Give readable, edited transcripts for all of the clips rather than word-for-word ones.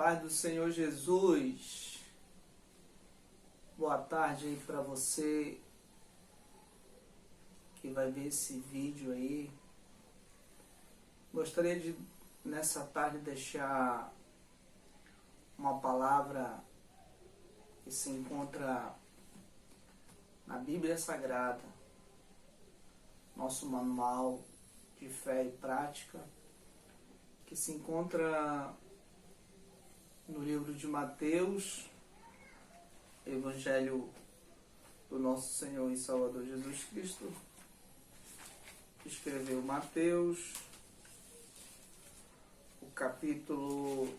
Paz do Senhor Jesus. Boa tarde aí para você que vai ver esse vídeo aí. Gostaria de, nessa tarde, deixar uma palavra que se encontra na Bíblia Sagrada, nosso manual de fé e prática, que se encontra no livro de Mateus, Evangelho do nosso Senhor e Salvador Jesus Cristo, que escreveu Mateus, o capítulo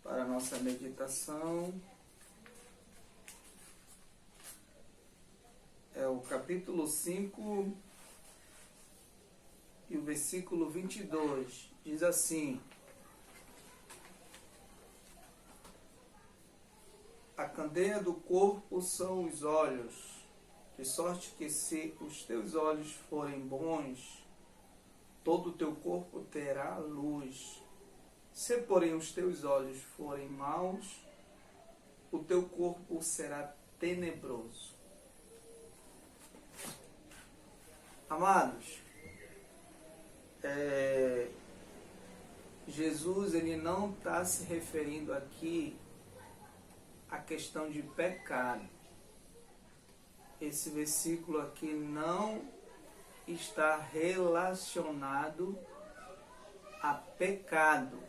para a nossa meditação é o capítulo 5 e o versículo 22, diz assim: a candeia do corpo são os olhos, de sorte que se os teus olhos forem bons, todo o teu corpo terá luz. Se, porém, os teus olhos forem maus, o teu corpo será tenebroso. Amados, Jesus ele não está se referindo aqui à questão de pecado. Esse versículo aqui não está relacionado a pecado.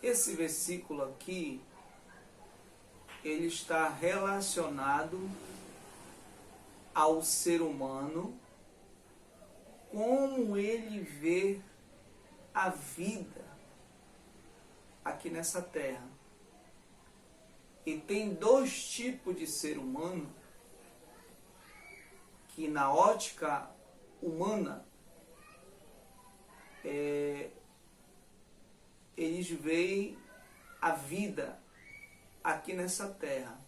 Esse versículo aqui, ele está relacionado ao ser humano, como ele vê a vida aqui nessa terra. E tem dois tipos de ser humano que, na ótica humana, eles veem a vida aqui nessa terra.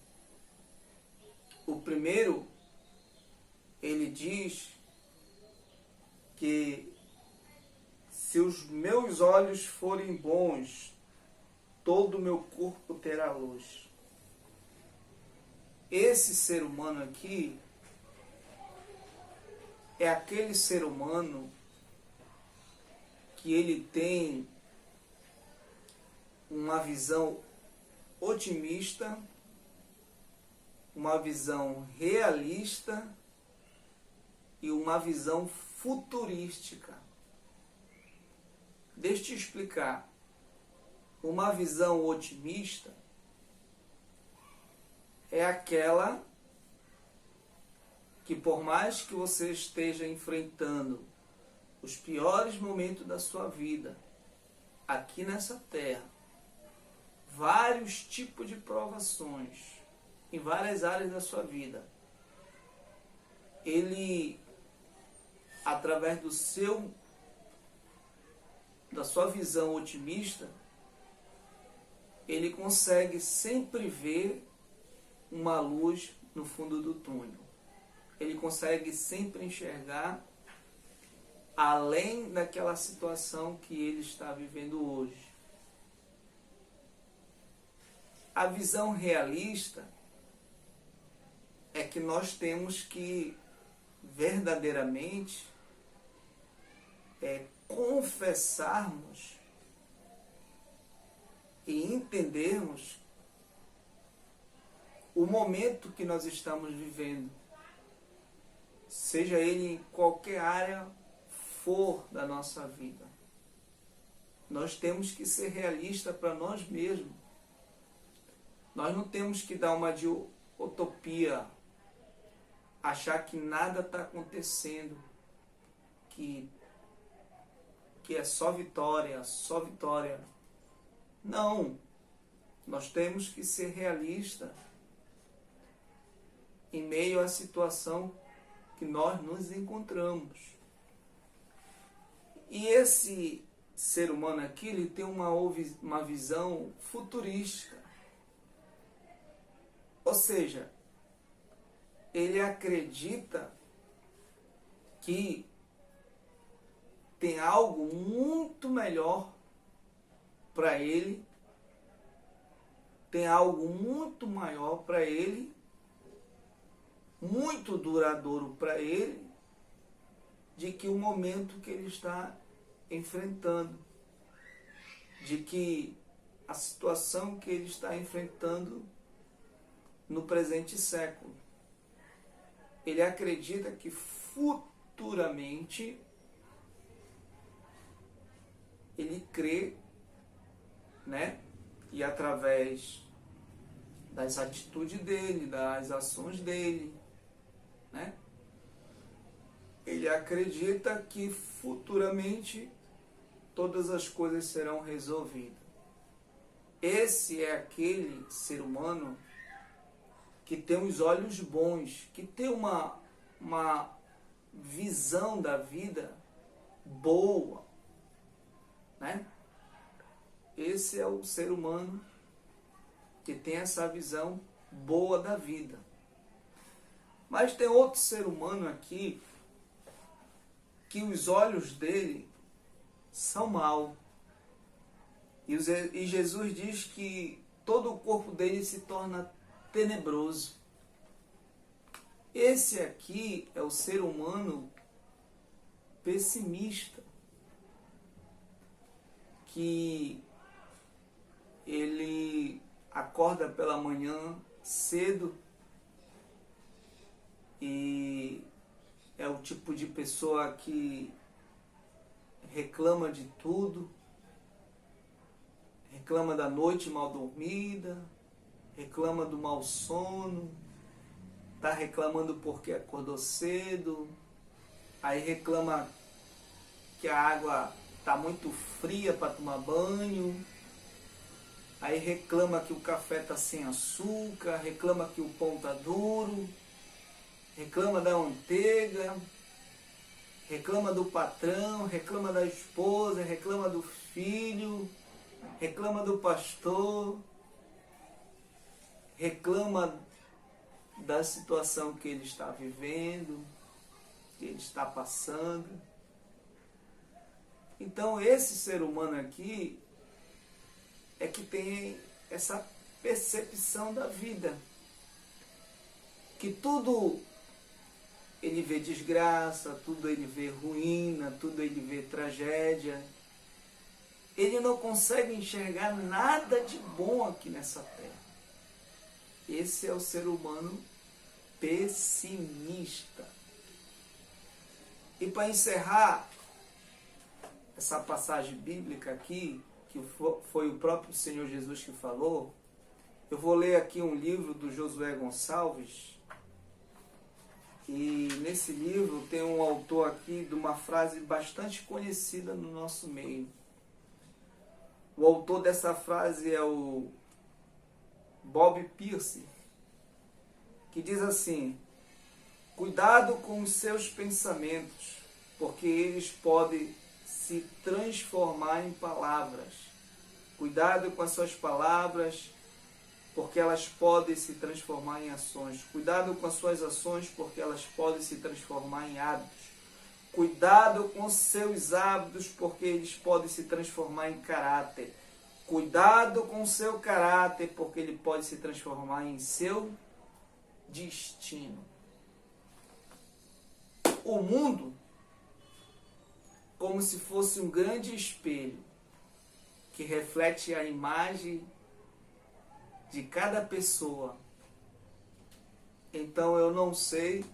O primeiro, ele diz que se os meus olhos forem bons, todo o meu corpo terá luz. Esse ser humano aqui é aquele ser humano que ele tem uma visão otimista, uma visão realista e uma visão futurística. Deixa eu te explicar. Uma visão otimista é aquela que, por mais que você esteja enfrentando os piores momentos da sua vida, aqui nessa terra, vários tipos de provações em várias áreas da sua vida, ele, através da sua visão otimista, ele consegue sempre ver uma luz no fundo do túnel. Ele consegue sempre enxergar além daquela situação que ele está vivendo hoje. A visão realista é que nós temos que verdadeiramente confessarmos e entendermos o momento que nós estamos vivendo, seja ele em qualquer área for da nossa vida. Nós temos que ser realistas para nós mesmos. Nós não temos que dar uma de utopia, achar que nada está acontecendo, que é só vitória, só vitória. Não, nós temos que ser realistas em meio à situação que nós nos encontramos. E esse ser humano aqui, ele tem uma visão futurística. Ou seja, ele acredita que tem algo muito melhor para ele, tem algo muito maior para ele, muito duradouro para ele, de que o momento que ele está enfrentando, de que a situação que ele está enfrentando no presente século. Ele acredita que futuramente ele crê, né? E através das atitudes dele, das ações dele, né? Ele acredita que futuramente todas as coisas serão resolvidas. Esse é aquele ser humano que tem os olhos bons, que tem uma visão da vida boa, né? Esse é o ser humano que tem essa visão boa da vida. Mas tem outro ser humano aqui que os olhos dele são maus. E Jesus diz que todo o corpo dele se torna tenebroso. Esse aqui é o ser humano pessimista, que ele acorda pela manhã cedo e é o tipo de pessoa que reclama de tudo, reclama da noite mal dormida, reclama do mau sono, está reclamando porque acordou cedo, aí reclama que a água está muito fria para tomar banho, aí reclama que o café está sem açúcar, reclama que o pão está duro, reclama da manteiga, reclama do patrão, reclama da esposa, reclama do filho, reclama do pastor, reclama da situação que ele está vivendo, que ele está passando. Então esse ser humano aqui é que tem essa percepção da vida, que tudo ele vê desgraça, tudo ele vê ruína, tudo ele vê tragédia. Ele não consegue enxergar nada de bom aqui nessa terra. Esse é o ser humano pessimista. E para encerrar essa passagem bíblica aqui, que foi o próprio Senhor Jesus que falou, eu vou ler aqui um livro do Josué Gonçalves. E nesse livro tem um autor aqui de uma frase bastante conhecida no nosso meio. O autor dessa frase é o Bob Pierce, que diz assim: cuidado com os seus pensamentos, porque eles podem se transformar em palavras. Cuidado com as suas palavras, porque elas podem se transformar em ações. Cuidado com as suas ações, porque elas podem se transformar em hábitos. Cuidado com os seus hábitos, porque eles podem se transformar em caráter. Cuidado com o seu caráter, porque ele pode se transformar em seu destino. O mundo, como se fosse um grande espelho, que reflete a imagem de cada pessoa. Então eu não sei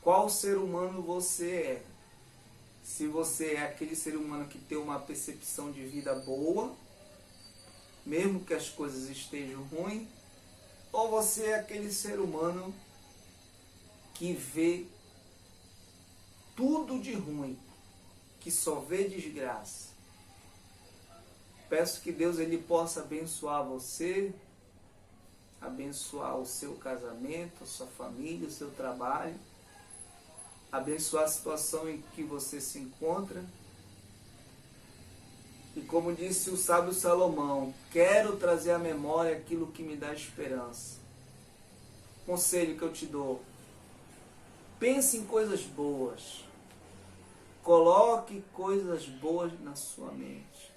qual ser humano você é. Se você é aquele ser humano que tem uma percepção de vida boa, mesmo que as coisas estejam ruins, ou você é aquele ser humano que vê tudo de ruim, que só vê desgraça. Peço que Deus ele possa abençoar você, abençoar o seu casamento, a sua família, o seu trabalho, abençoar a situação em que você se encontra. E como disse o sábio Salomão, quero trazer à memória aquilo que me dá esperança. Conselho que eu te dou: pense em coisas boas, Coloque coisas boas na sua mente.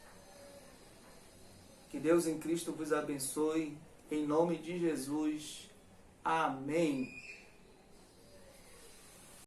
Que Deus em Cristo vos abençoe. Em nome de Jesus. Amém.